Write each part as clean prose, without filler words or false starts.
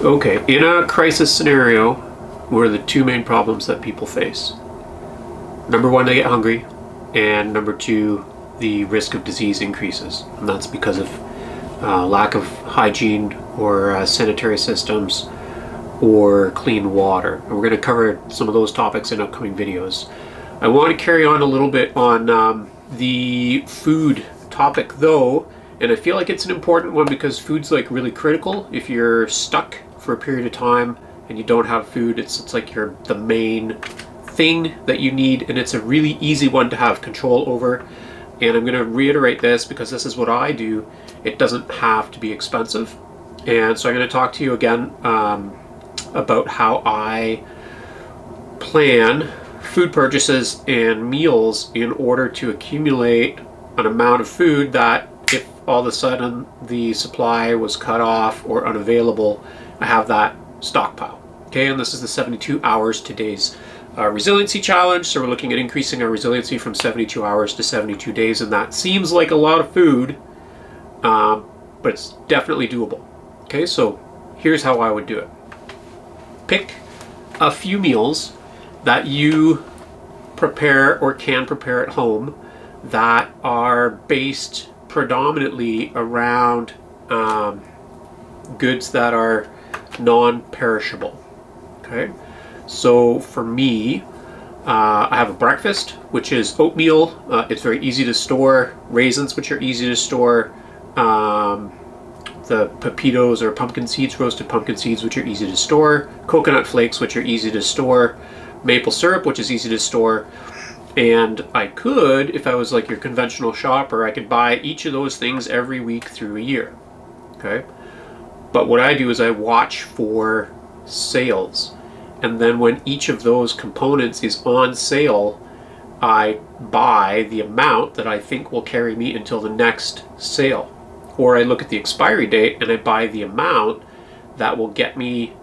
Okay, in a crisis scenario, what are the two main problems that people face? Number one, they get hungry, and number two, the risk of disease increases. And that's because of lack of hygiene or sanitary systems or clean water. And we're going to cover some of those topics in upcoming videos. I want to carry on a little bit on the food topic though, and I feel like it's an important one because food's like really critical. If you're stuck for a period of time and you don't have food, it's like you're the main thing that you need, and it's a really easy one to have control over. And I'm going to reiterate this because this is what I do. It doesn't have to be expensive. And so I'm going to talk to you again about how I plan food purchases and meals in order to accumulate an amount of food that if all of a sudden the supply was cut off or unavailable, I have that stockpile. Okay, and this is the 72 hours today's resiliency challenge. So we're looking at increasing our resiliency from 72 hours to 72 days, and that seems like a lot of food, but it's definitely doable. Okay, so here's how I would do it. Pick a few meals that you prepare or can prepare at home that are based predominantly around goods that are non-perishable. Okay, so for me, I have a breakfast, which is oatmeal. It's very easy to store. Raisins, which are easy to store. The pepitos or pumpkin seeds, roasted pumpkin seeds, which are easy to store. Coconut flakes, which are easy to store. Maple syrup, which is easy to store. And I could, if I was like your conventional shopper, I could buy each of those things every week through a year. Okay? But what I do is I watch for sales. And then when each of those components is on sale, I buy the amount that I think will carry me until the next sale. Or I look at the expiry date and I buy the amount that will get me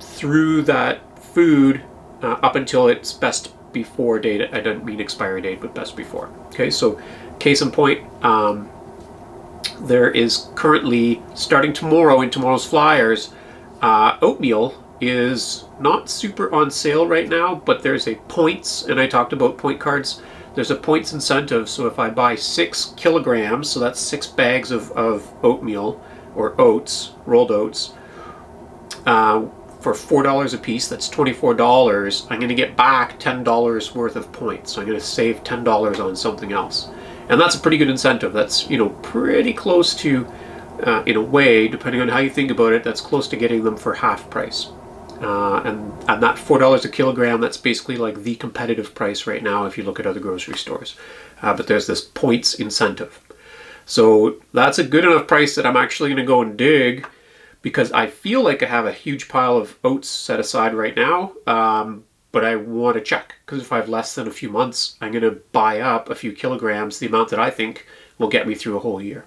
through that food up until its best before date. I don't mean expiry date, but best before. Okay, so case in point, there is currently, starting tomorrow in tomorrow's flyers, oatmeal is not super on sale right now, but there's a points, and I talked about point cards. There's a points incentive, so if I buy 6 kilograms, so that's 6 bags of oatmeal or oats, rolled oats, for $4 a piece, that's $24, I'm going to get back $10 worth of points. So I'm going to save $10 on something else. And that's a pretty good incentive. That's, you know, pretty close to, in a way, depending on how you think about it, that's close to getting them for half price. And that $4 a kilogram, that's basically like the competitive price right now if you look at other grocery stores. But there's this points incentive. So that's a good enough price that I'm actually going to go and dig, because I feel like I have a huge pile of oats set aside right now, but I want to check, because if I have less than a few months, I'm going to buy up a few kilograms, the amount that I think will get me through a whole year.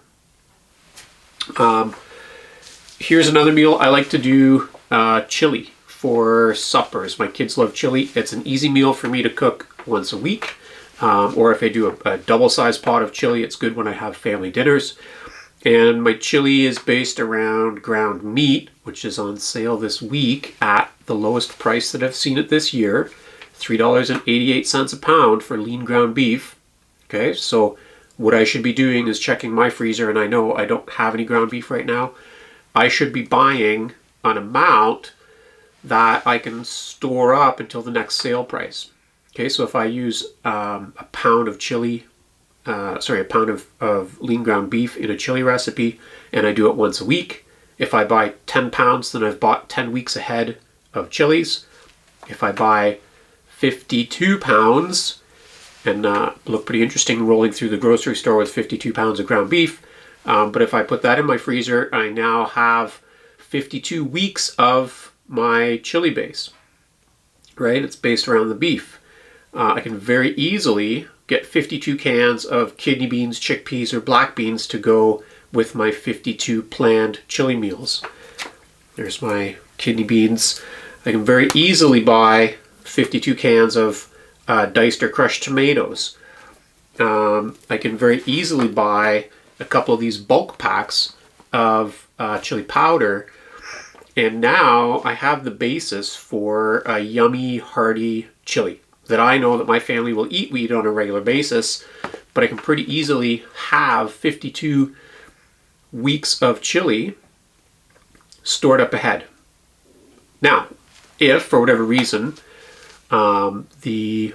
Here's another meal. I like to do chili for suppers. My kids love chili. It's an easy meal for me to cook once a week, or if I do a double-sized pot of chili, it's good when I have family dinners. And my chili is based around ground meat, which is on sale this week at the lowest price that I've seen it this year, $3.88 a pound for lean ground beef. Okay, so what I should be doing is checking my freezer, and I know I don't have any ground beef right now. I should be buying an amount that I can store up until the next sale price. Okay, so if I use a pound of chili, a pound of lean ground beef in a chili recipe, and I do it once a week. If I buy 10 pounds, then I've bought 10 weeks ahead of chilies. If I buy 52 pounds, and look pretty interesting rolling through the grocery store with 52 pounds of ground beef, but if I put that in my freezer, I now have 52 weeks of my chili base, right? It's based around the beef. I can very easily get 52 cans of kidney beans, chickpeas, or black beans to go with my 52 planned chili meals. There's my kidney beans. I can very easily buy 52 cans of diced or crushed tomatoes. I can very easily buy a couple of these bulk packs of chili powder And now I have the basis for a yummy, hearty chili that I know that my family will eat. We eat on a regular basis, but I can pretty easily have 52 weeks of chili stored up ahead. Now, if for whatever reason the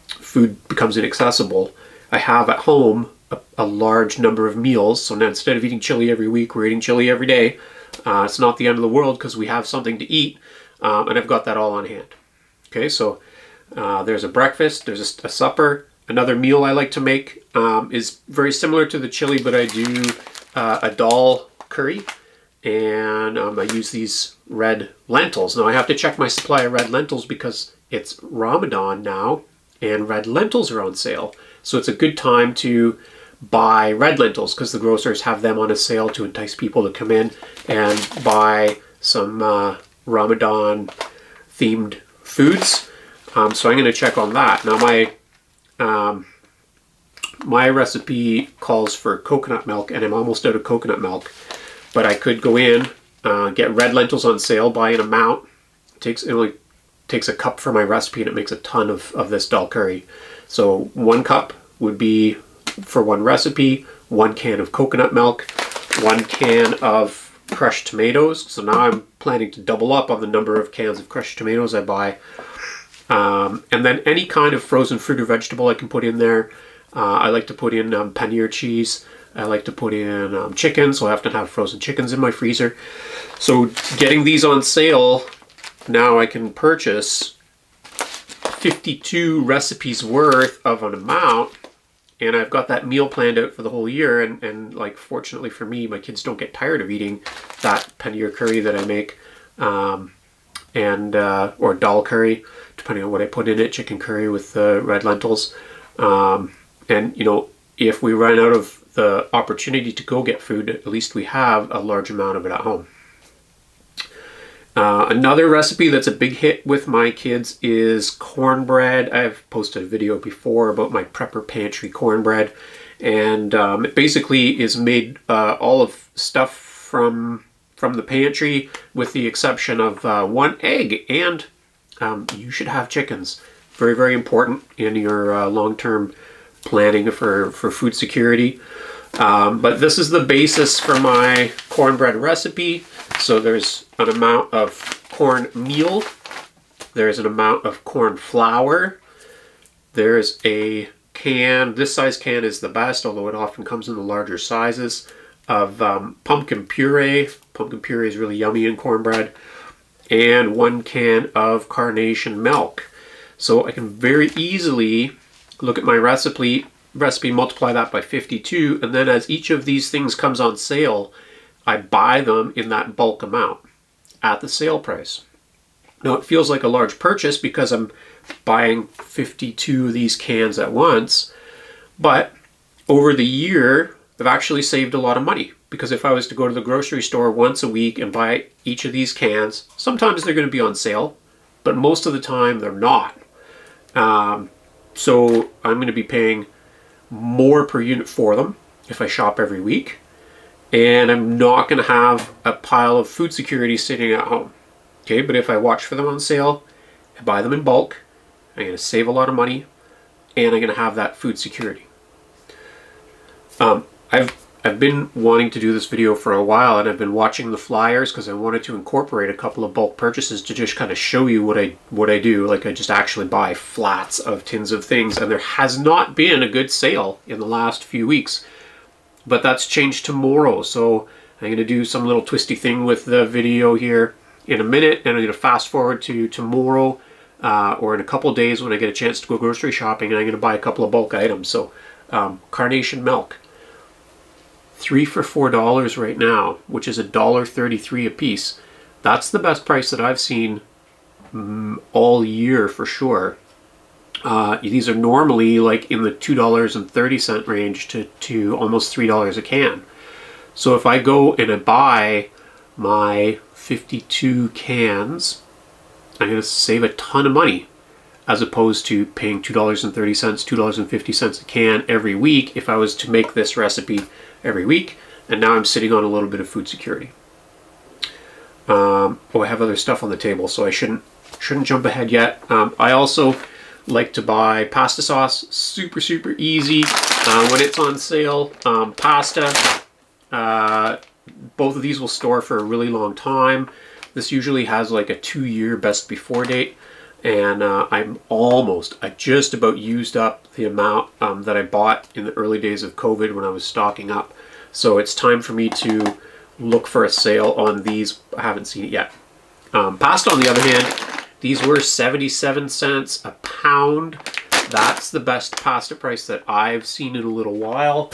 food becomes inaccessible, I have at home a large number of meals. So now instead of eating chili every week, we're eating chili every day. It's not the end of the world because we have something to eat, and I've got that all on hand. Okay, so there's a breakfast, there's a supper. Another meal I like to make is very similar to the chili, but I do a dal curry, and I use these red lentils. Now I have to check my supply of red lentils because it's Ramadan now, and red lentils are on sale. So it's a good time to buy red lentils because the grocers have them on a sale to entice people to come in and buy some Ramadan themed foods. So I'm going to check on that. Now my recipe calls for coconut milk, and I'm almost out of coconut milk, but I could go in, get red lentils on sale, buy an amount. It only takes a cup for my recipe, and it makes a ton of this dal curry. So 1 cup would be for one recipe, 1 can of coconut milk, 1 can of crushed tomatoes. So now I'm planning to double up on the number of cans of crushed tomatoes I buy. And then any kind of frozen fruit or vegetable I can put in there. I like to put in paneer cheese. I like to put in chicken, so I often have frozen chickens in my freezer. So getting these on sale, now I can purchase 52 recipes worth of an amount, and I've got that meal planned out for the whole year. And like, fortunately for me, my kids don't get tired of eating that paneer curry that I make, or dal curry, depending on what I put in it, chicken curry with the red lentils. And you know, if we run out of the opportunity to go get food, at least we have a large amount of it at home. Another recipe that's a big hit with my kids is cornbread. I've posted a video before about my prepper pantry cornbread, and it basically is made all of stuff from the pantry, with the exception of 1 egg, and you should have chickens. Very, very important in your long-term planning for food security. But this is the basis for my cornbread recipe. So there's an amount of cornmeal, there's an amount of corn flour, there's a can, this size can is the best, although it often comes in the larger sizes, of pumpkin puree. Pumpkin puree is really yummy in cornbread. And 1 can of carnation milk. So I can very easily look at my recipe, multiply that by 52, and then as each of these things comes on sale, I buy them in that bulk amount at the sale price. Now it feels like a large purchase because I'm buying 52 of these cans at once, but over the year I've actually saved a lot of money, because if I was to go to the grocery store once a week and buy each of these cans, sometimes they're going to be on sale, but most of the time they're not. So I'm going to be paying more per unit for them if I shop every week, and I'm not going to have a pile of food security sitting at home. Okay, but if I watch for them on sale and buy them in bulk, I'm going to save a lot of money, and I'm going to have that food security. I've been wanting to do this video for a while, and I've been watching the flyers because I wanted to incorporate a couple of bulk purchases to just kind of show you what I do. Like, I just actually buy flats of tins of things, and there has not been a good sale in the last few weeks. But that's changed tomorrow, so I'm going to do some little twisty thing with the video here in a minute, and I'm going to fast forward to tomorrow or in a couple of days when I get a chance to go grocery shopping, and I'm going to buy a couple of bulk items. So carnation milk, 3 for $4 right now, which is $1.33 a piece. That's the best price that I've seen all year for sure. These are normally like in the $2.30 range to almost $3 a can. So if I go and I buy my 52 cans, I'm going to save a ton of money, as opposed to paying $2.30, $2.50 a can every week if I was to make this recipe every week. And now I'm sitting on a little bit of food security. Oh, I have other stuff on the table, so I shouldn't jump ahead yet. I also like to buy pasta sauce. Super easy when it's on sale. Pasta. Both of these will store for a really long time. This usually has like a 2-year best before date, and I just about used up the amount that I bought in the early days of COVID when I was stocking up. So it's time for me to look for a sale on these. I haven't seen it yet. Pasta, on the other hand, these were 77 cents a pound. That's the best pasta price that I've seen in a little while.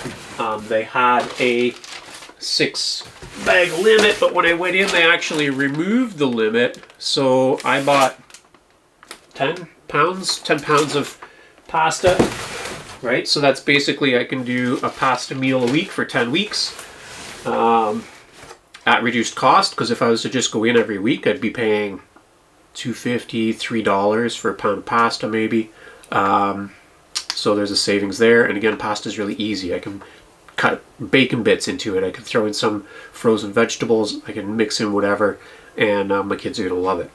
They had a 6-bag limit, but when I went in, they actually removed the limit. So I bought 10 pounds of pasta, right? So that's basically, I can do a pasta meal a week for 10 weeks at reduced cost, because if I was to just go in every week, I'd be paying $2.50, $3 for a pound of pasta maybe. So there's a savings there. And again, pasta is really easy. I can cut bacon bits into it. I can throw in some frozen vegetables. I can mix in whatever, and my kids are gonna love it.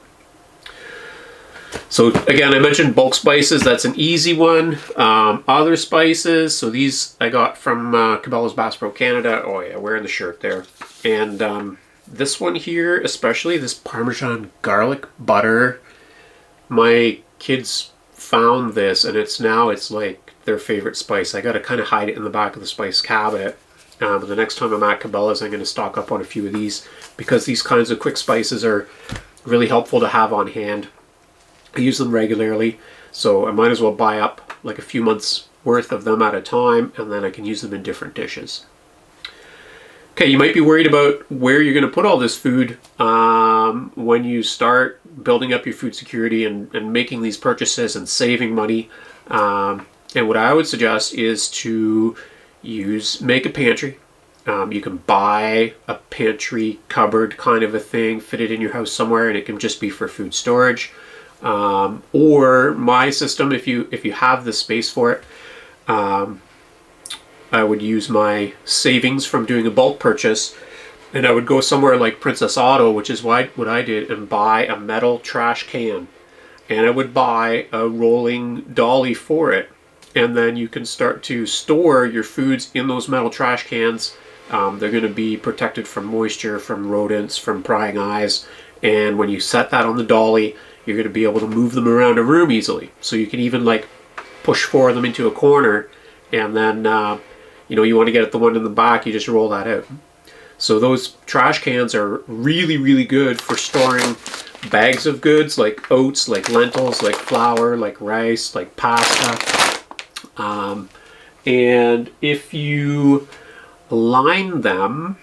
So again, I mentioned bulk spices. That's an easy one. Other spices. So these I got from Cabela's Bass Pro Canada. Oh yeah, wearing the shirt there. And this one here, especially this Parmesan garlic butter. My kids found this, and it's like their favorite spice. I got to kind of hide it in the back of the spice cabinet. But the next time I'm at Cabela's, I'm going to stock up on a few of these, because these kinds of quick spices are really helpful to have on hand. I use them regularly, so I might as well buy up like a few months worth of them at a time, and then I can use them in different dishes. Okay, you might be worried about where you're going to put all this food when you start building up your food security and making these purchases and saving money. And what I would suggest is to make a pantry. You can buy a pantry cupboard kind of a thing, fit it in your house somewhere, and it can just be for food storage. Or my system, if you have the space for it, I would use my savings from doing a bulk purchase, and I would go somewhere like Princess Auto, which is what I did, and buy a metal trash can. And I would buy a rolling dolly for it. And then you can start to store your foods in those metal trash cans. They're going to be protected from moisture, from rodents, from prying eyes. And when you set that on the dolly, you're going to be able to move them around a room easily. So you can even like push 4 of them into a corner, and then you want to get at the one in the back, you just roll that out. So those trash cans are really good for storing bags of goods like oats, like lentils, like flour, like rice, like pasta. And if you line them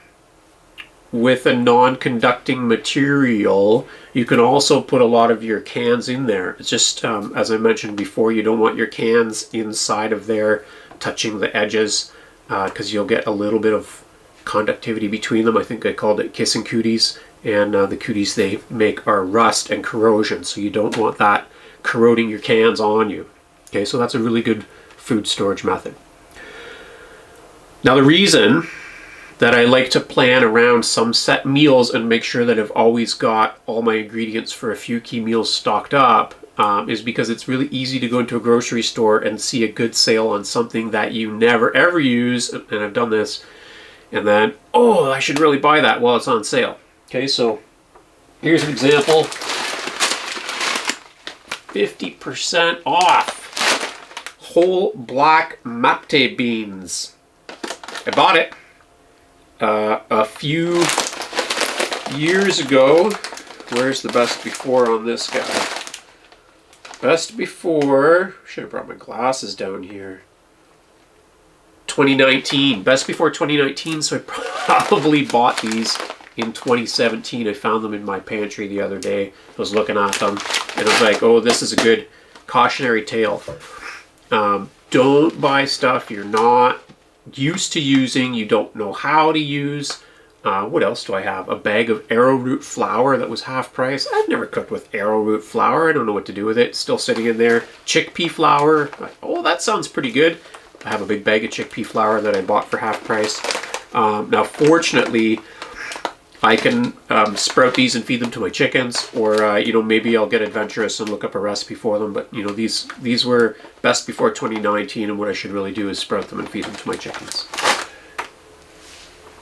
with a non-conducting material, you can also put a lot of your cans in there. It's just, as I mentioned before, you don't want your cans inside of there touching the edges, because you'll get a little bit of conductivity between them. I think I called it kissing cooties, and the cooties they make are rust and corrosion, so you don't want that corroding your cans on you. Okay, so that's a really good food storage method. Now, the reason that I like to plan around some set meals and make sure that I've always got all my ingredients for a few key meals stocked up is because it's really easy to go into a grocery store and see a good sale on something that you never ever use, and I've done this, and then, oh, I should really buy that while it's on sale. Okay, so here's an example. 50% off whole black mapte beans. I bought it a few years ago. Where's the best before on this guy? Best before, should have brought my glasses down here. 2019, best before 2019, so I probably bought these in 2017. I found them in my pantry the other day. I was looking at them, and I was like, oh, this is a good cautionary tale. Don't buy stuff you're not used to using, you don't know how to use. What else do I have? A bag of arrowroot flour that was half price. I've never cooked with arrowroot flour. I don't know what to do with it. It's still sitting in there. Chickpea flour. Oh, that sounds pretty good. I have a big bag of chickpea flour that I bought for half price. Now, fortunately, I can sprout these and feed them to my chickens, or you know, maybe I'll get adventurous and look up a recipe for them. But you know, these were best before 2019, and what I should really do is sprout them and feed them to my chickens.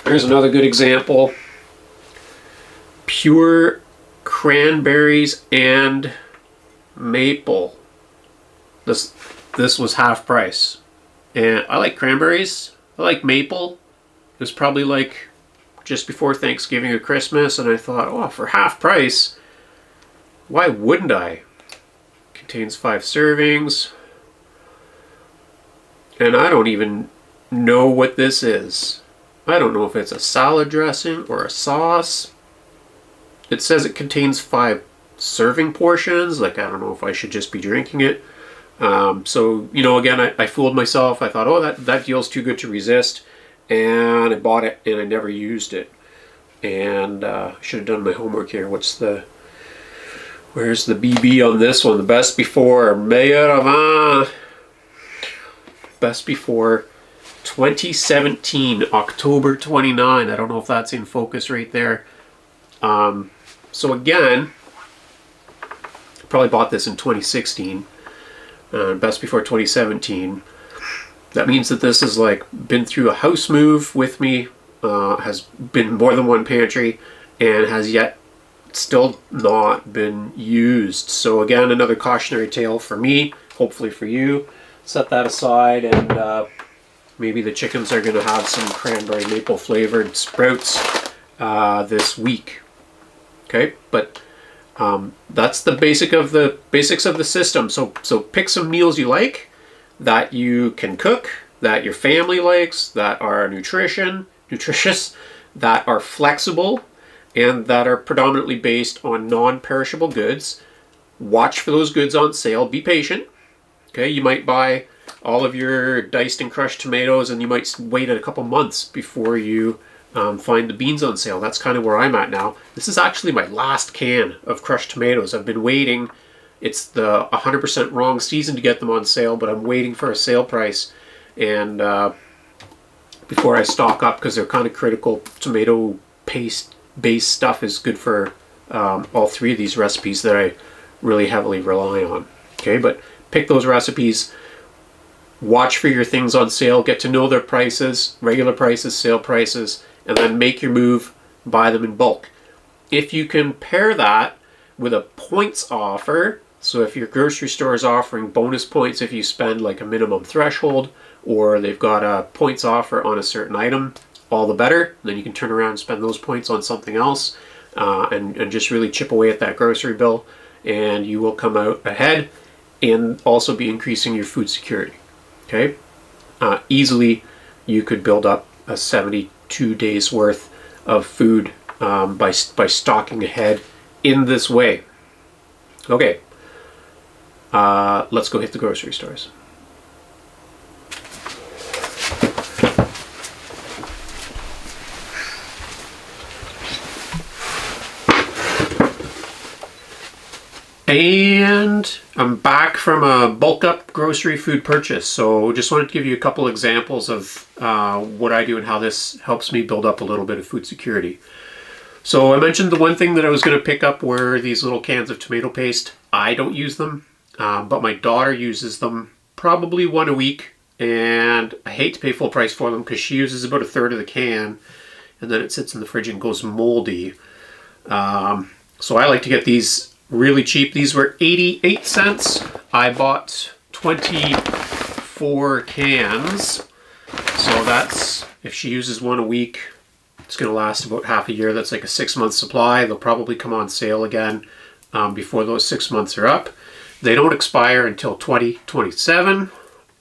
Here's another good example. Pure cranberries and maple. This was half price, and I like cranberries. I like maple. It was probably like just before Thanksgiving or Christmas, and I thought, oh, for half price, why wouldn't I? Contains 5 servings, and I don't even know what this is. I don't know if it's a salad dressing or a sauce. It says it contains 5 serving portions. Like, I don't know if I should just be drinking it. So, you know, again, I fooled myself. I thought, oh, that deal's too good to resist. And I bought it and I never used it. And should have done my homework here. Where's the BB on this one? The best before. Best before 2017, October 29. I don't know if that's in focus right there. So again, probably bought this in 2016. Best before 2017. That means that this has like been through a house move with me, has been more than one pantry, and has yet still not been used. So again, another cautionary tale for me, hopefully for you. Set that aside, and maybe the chickens are going to have some cranberry maple flavored sprouts this week. Okay, but that's the basics of the system. So pick some meals you like, that you can cook, that your family likes, that are nutritious, that are flexible, and that are predominantly based on non-perishable goods. Watch for those goods on sale. Be patient. Okay, you might buy all of your diced and crushed tomatoes, and you might wait a couple months before you find the beans on sale. That's kind of where I'm at now. This is actually my last can of crushed tomatoes. I've been waiting. It's the 100% wrong season to get them on sale, but I'm waiting for a sale price, and before I stock up, because they're kind of critical. Tomato paste based stuff is good for all 3 of these recipes that I really heavily rely on. Okay, but pick those recipes. Watch for your things on sale. Get to know their prices, regular prices, sale prices, and then make your move. Buy them in bulk. If you can pair that with a points offer, so if your grocery store is offering bonus points if you spend like a minimum threshold, or they've got a points offer on a certain item, all the better. Then you can turn around and spend those points on something else, and just really chip away at that grocery bill, and you will come out ahead and also be increasing your food security. Okay, easily you could build up a 72 days worth of food by stocking ahead in this way. Okay, let's go hit the grocery stores. And I'm back from a bulk up grocery food purchase. So just wanted to give you a couple examples of what I do and how this helps me build up a little bit of food security. So I mentioned the one thing that I was going to pick up were these little cans of tomato paste. I don't use them, but my daughter uses them probably 1 a week. And I hate to pay full price for them because she uses about 1/3 of the can, and then it sits in the fridge and goes moldy. So I like to get these really cheap. These were 88 cents. I bought 24 cans. So that's, if she uses 1 a week, it's going to last about half a year. That's like a 6-month supply. They'll probably come on sale again before those 6 months are up. They don't expire until 2027.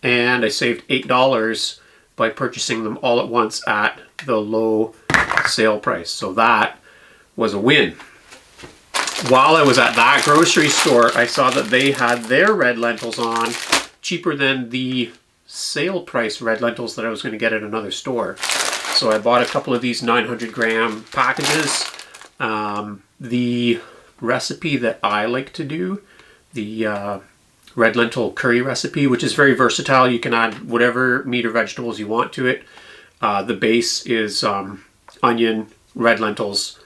And I saved $8 by purchasing them all at once at the low sale price. So that was a win. While I was at that grocery store, I saw that they had their red lentils on cheaper than the sale price red lentils that I was going to get at another store. So I bought a couple of these 900 gram packages. The recipe that I like to do, the red lentil curry recipe, which is very versatile. You can add whatever meat or vegetables you want to it. The base is onion, red lentils,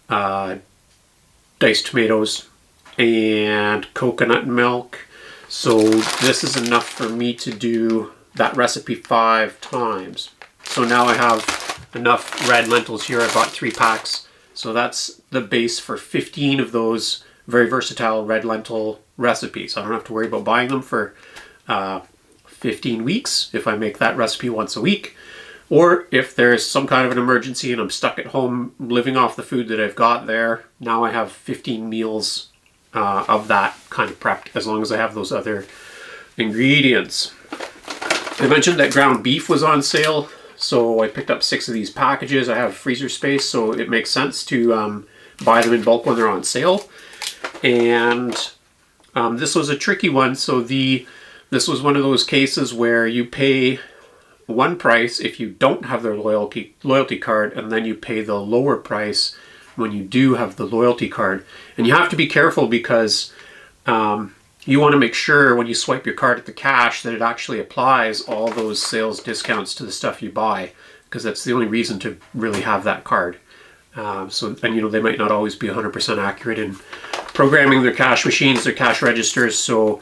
diced tomatoes, and coconut milk. So this is enough for me to do that recipe 5 times. So now I have enough red lentils here. I bought 3 packs. So that's the base for 15 of those very versatile red lentil recipes. I don't have to worry about buying them for 15 weeks if I make that recipe once a week. Or if there's some kind of an emergency and I'm stuck at home living off the food that I've got there, now I have 15 meals of that kind of prepped, as long as I have those other ingredients. I mentioned that ground beef was on sale, so I picked up 6 of these packages. I have freezer space, so it makes sense to buy them in bulk when they're on sale. And this was a tricky one. So this was one of those cases where you pay one price if you don't have their loyalty card, and then you pay the lower price when you do have the loyalty card. And you have to be careful because you want to make sure when you swipe your card at the cash that it actually applies all those sales discounts to the stuff you buy, because that's the only reason to really have that card. And you know, they might not always be 100% accurate in programming their cash machines, their cash registers. So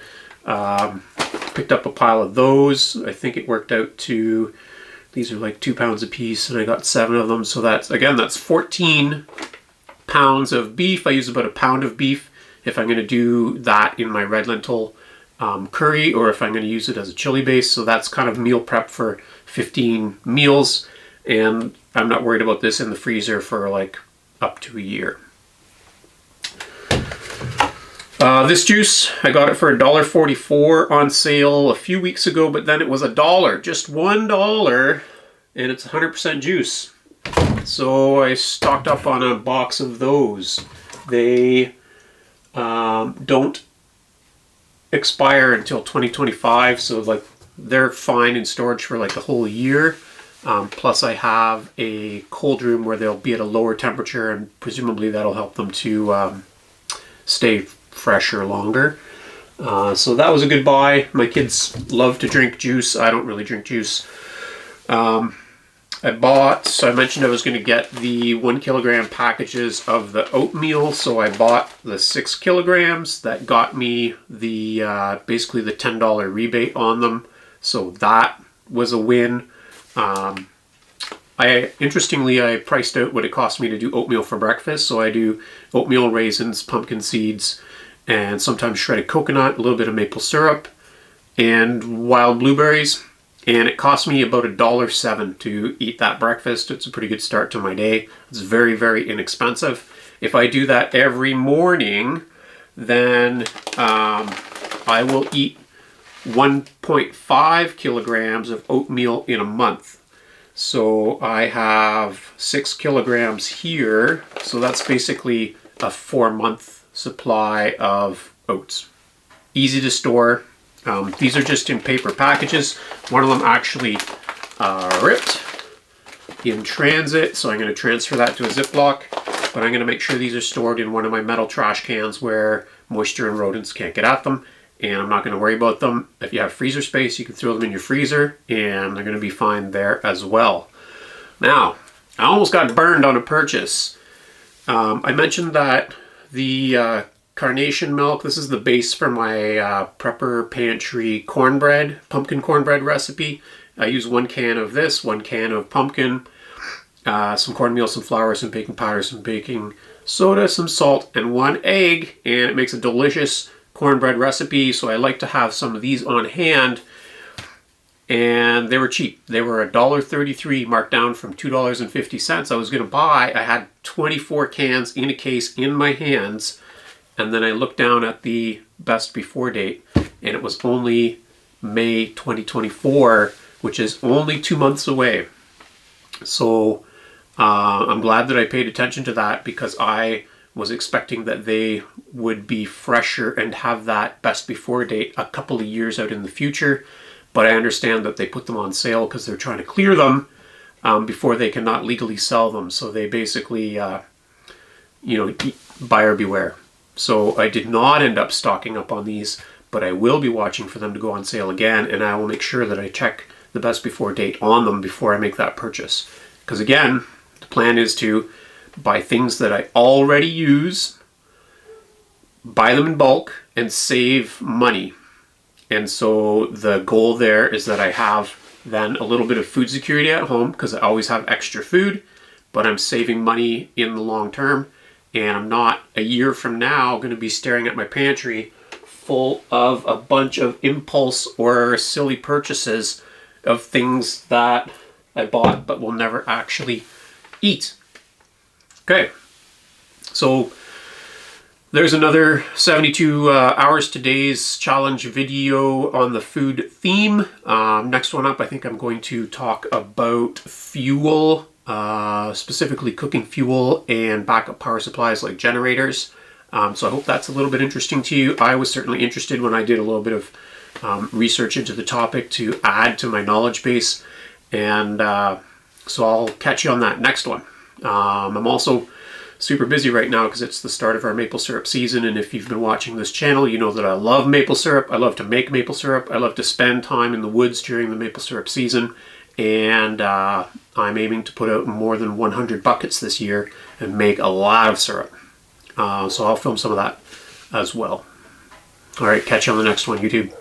picked up a pile of those. I think it worked out to, these are like 2 pounds a piece, and I got 7 of them. So that's 14 pounds of beef. I use about 1 pound of beef if I'm going to do that in my red lentil curry, or if I'm going to use it as a chili base. So that's kind of meal prep for 15 meals, and I'm not worried about this in the freezer for like up to a year. This juice, I got it for $1.44 on sale a few weeks ago, but then it was $1, just $1, and it's 100% juice. So I stocked up on a box of those. They don't expire until 2025, so like they're fine in storage for like a whole year. Plus I have a cold room where they'll be at a lower temperature, and presumably that'll help them to stay fresher longer. So that was a good buy. My kids love to drink juice. I don't really drink juice. I mentioned I was going to get the 1 kilogram packages of the oatmeal, so I bought the 6 kilograms. That got me the basically the $10 rebate on them, so that was a win. Interestingly, I priced out what it cost me to do oatmeal for breakfast. So I do oatmeal, raisins, pumpkin seeds, and sometimes shredded coconut, a little bit of maple syrup, and wild blueberries. And it cost me about $1.07 to eat that breakfast. It's a pretty good start to my day. It's very, very inexpensive. If I do that every morning, then I will eat 1.5 kilograms of oatmeal in a month. So I have 6 kilograms here. So that's basically a 4-month supply of oats. Easy to store. These are just in paper packages. One of them actually ripped in transit, so I'm going to transfer that to a Ziploc, but I'm going to make sure these are stored in one of my metal trash cans where moisture and rodents can't get at them, and I'm not going to worry about them. If you have freezer space, you can throw them in your freezer, and they're going to be fine there as well. Now, I almost got burned on a purchase. I mentioned that the carnation milk, this is the base for my Prepper Pantry cornbread, pumpkin cornbread recipe. I use 1 can of this, 1 can of pumpkin, some cornmeal, some flour, some baking powder, some baking soda, some salt, and 1 egg, and it makes a delicious cornbread recipe. So I like to have some of these on hand, and they were cheap. They were $1.33, marked down from $2.50. I was going to buy, I had 24 cans in a case in my hands. And then I looked down at the best before date, and it was only May 2024, which is only 2 months away. So I'm glad that I paid attention to that, because I was expecting that they would be fresher and have that best before date a couple of years out in the future. But I understand that they put them on sale because they're trying to clear them before they cannot legally sell them. So they basically, buyer beware. So I did not end up stocking up on these, but I will be watching for them to go on sale again, and I will make sure that I check the best before date on them before I make that purchase. Because again, the plan is to buy things that I already use, buy them in bulk, and save money. And so the goal there is that I have then a little bit of food security at home, because I always have extra food, but I'm saving money in the long term, and I'm not a year from now going to be staring at my pantry full of a bunch of impulse or silly purchases of things that I bought but will never actually eat. Okay, so there's another 72 hours today's challenge video on the food theme. Next one up, I think I'm going to talk about fuel, specifically cooking fuel and backup power supplies like generators. So I hope that's a little bit interesting to you. I was certainly interested when I did a little bit of research into the topic to add to my knowledge base. And so I'll catch you on that next one. I'm also super busy right now because it's the start of our maple syrup season, and if you've been watching this channel, you know that I love maple syrup. I love to make maple syrup. I love to spend time in the woods during the maple syrup season, and I'm aiming to put out more than 100 buckets this year and make a lot of syrup. So I'll film some of that as well. All right, catch you on the next one, YouTube.